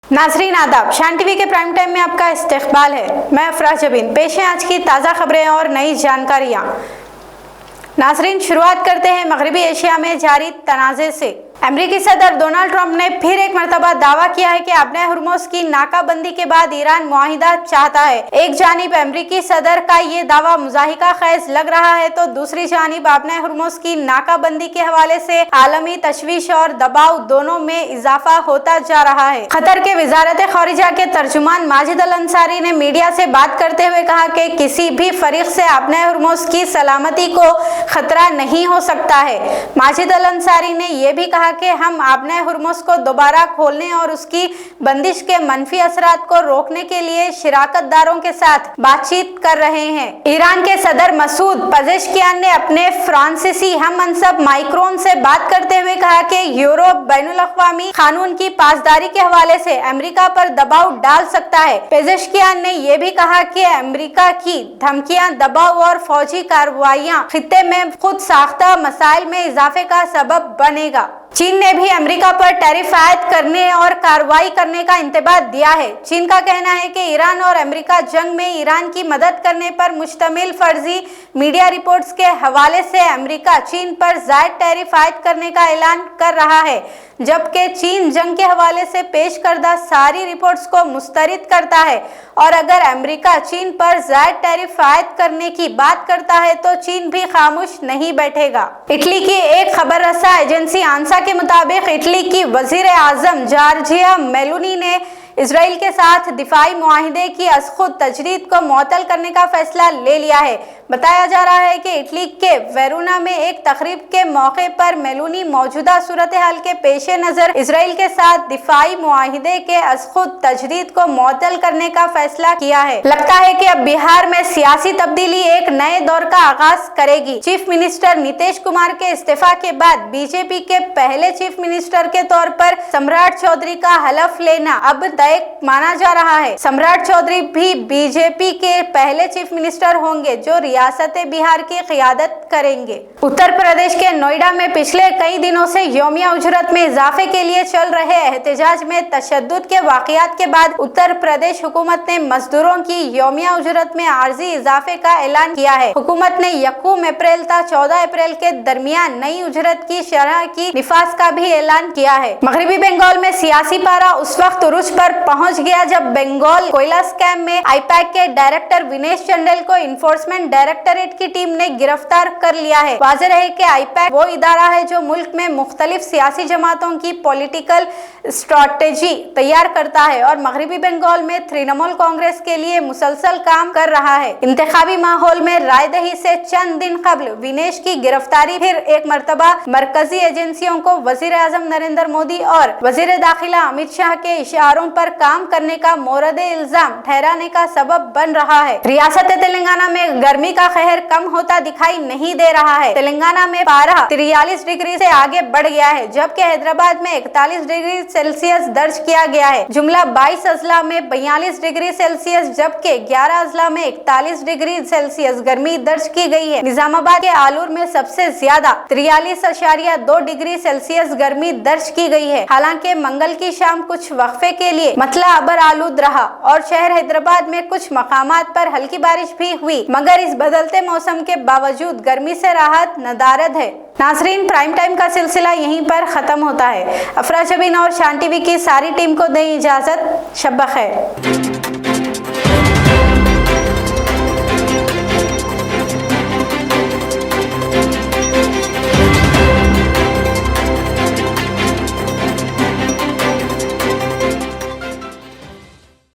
नाजरीन आदाब, शान टीवी के प्राइम टाइम में आपका इस्तकबाल है। मैं अफरा जबीन, पेश है आज की ताज़ा खबरें और नई जानकारियाँ। नाजरीन, शुरुआत करते हैं मगरबी एशिया में जारी तनाज़े से। अमेरिकी सदर डोनाल्ड ट्रंप ने फिर एक मरतबा दावा किया है कि आपने हुर्मुज़ की नाकाबंदी के बाद ईरान मुआहिदा चाहता है। एक जानिब अमेरिकी सदर का ये दावा मुज़ाहिका खैज लग रहा है तो दूसरी जानिब आपने हुर्मुज़ की नाकाबंदी के हवाले से आलमी तशवीश और दबाव दोनों में इजाफा होता जा रहा है। कतर के वजारत खारिजा के तर्जुमान माजिद अल अंसारी ने मीडिया से बात करते हुए कहा कि किसी भी फरीक से आपने हुर्मुज़ की सलामती को खतरा नहीं हो सकता है। माजिद अल अंसारी ने यह भी कहा कि हम आपने हुर्मुज़ को दोबारा खोलने और उसकी बंदिश के मनफी असरात को रोकने के लिए शिराकतदारों के साथ बातचीत कर रहे हैं। ईरान के सदर मसूद पेज़ेश्कियान ने अपने फ्रांसीसी हम मनसब माइक्रोन से बात करते हुए कहा कि यूरोप बैनुल अक़वामी कानून की पासदारी के हवाले से अमेरिका पर दबाव डाल सकता है। पेज़ेश्कियान ने यह भी कहा कि अमेरिका की धमकियां, दबाव और फौजी कार्रवाइयां खित्ते में खुद साख्ता मसाइल में इजाफे का सबब बनेगा। चीन ने भी अमेरिका पर टैरिफ आयद करने और कार्रवाई करने का इंतबाह दिया है। चीन का कहना है कि ईरान और अमेरिका जंग में ईरान की मदद करने पर मुश्तमिल फर्जी मीडिया रिपोर्ट्स के हवाले से अमेरिका चीन पर जायद टैरिफ आयद करने का ऐलान कर रहा है, जबकि चीन जंग के हवाले से पेश करदा सारी रिपोर्ट्स को मुस्तरद करता है। और अगर अमेरिका चीन पर जायद टैरिफ आयद करने की बात करता है तो चीन भी खामोश नहीं बैठेगा। इटली की एक खबर रसा एजेंसी आंसा के मुताबिक इटली की वजीर आजम जॉर्जिया मेलोनी ने इसराइल के साथ दिफाई मुआहिदे की अज़खुद तजदीद को मुअत्तल करने का फैसला ले लिया है। बताया जा रहा है कि इटली के वेरोना में एक तकरीब के मौके पर मेलोनी मौजूदा सूरत हाल के पेश नज़र इसराइल के साथ दिफाई मुआहिदे के अज़खुद तजदीद को मुअत्तल करने का फैसला किया है। लगता है कि अब बिहार में सियासी तब्दीली एक नए दौर का आगाज करेगी। चीफ मिनिस्टर नीतीश कुमार के इस्तीफा के बाद बीजेपी के पहले चीफ मिनिस्टर के तौर पर सम्राट चौधरी का हलफ लेना अब तय माना जा रहा है। सम्राट चौधरी भी बीजेपी के पहले चीफ मिनिस्टर होंगे जो रियासत बिहार की क़ियादत करेंगे। उत्तर प्रदेश के नोएडा में पिछले कई दिनों से यौमिया उजरत में इजाफे के लिए चल रहे एहतजाज में तशद्दुद के वाक़यात के बाद उत्तर प्रदेश हुकूमत ने मजदूरों की यौमिया उजरत में आर्जी इजाफे का ऐलान किया है। हुकूमत ने 1 अप्रैल तक 14 अप्रैल के दरमियान नई उजरत की शरह की निफाज का भी ऐलान किया है। मगरबी बंगाल में सियासी पारा उस वक्त उरूज पर पहुंच गया जब बंगाल कोयला स्कैम में आईपैक के डायरेक्टर विनेश चंडेल को इन्फोर्समेंट डायरेक्टरेट की टीम ने गिरफ्तार कर लिया है। वाज़ेह है कि आईपैक वो इदारा है जो मुल्क में मुख्तलिफ सियासी जमातों की पॉलिटिकल स्ट्रैटेजी तैयार करता है और मगरबी बंगाल में तृणमूल कांग्रेस के लिए मुसलसल काम कर रहा है। इंतखाबी माहौल में रायदही से चंद दिन कबल विनेश की गिरफ्तारी फिर एक मरतबा मरकजी एजेंसियों को वजीर आजम नरेंद्र मोदी और वजीर दाखिला अमित शाह के इशारों पर काम करने का मोरद इल्जाम ठहराने का सबब बन रहा है। रियासत तेलंगाना में गर्मी का कहर कम होता दिखाई नहीं दे रहा है। तेलंगाना में पारा 43 डिग्री से आगे बढ़ गया है, जबकि हैदराबाद में 41 डिग्री सेल्सियस दर्ज किया गया है। जुमला 22 अजला में 42 डिग्री सेल्सियस जबकि 11 अजला में 41 डिग्री सेल्सियस गर्मी दर्ज की गई है। निजामाबाद के आलूर में सबसे ज्यादा 43.2 डिग्री सेल्सियस गर्मी दर्ज की गई है। हालांकि मंगल की शाम कुछ वक्फे के लिए मतला अबर आलूद रहा और शहर हैदराबाद में कुछ मकामात पर हल्की बारिश भी हुई, मगर इस बदलते मौसम के बावजूद गर्मी से राहत नदारद है। नाजरीन, प्राइम टाइम का सिलसिला यहीं पर खत्म होता है। अफरा जबीन और शान टीवी की सारी टीम को दें इजाजत। शब बखैर।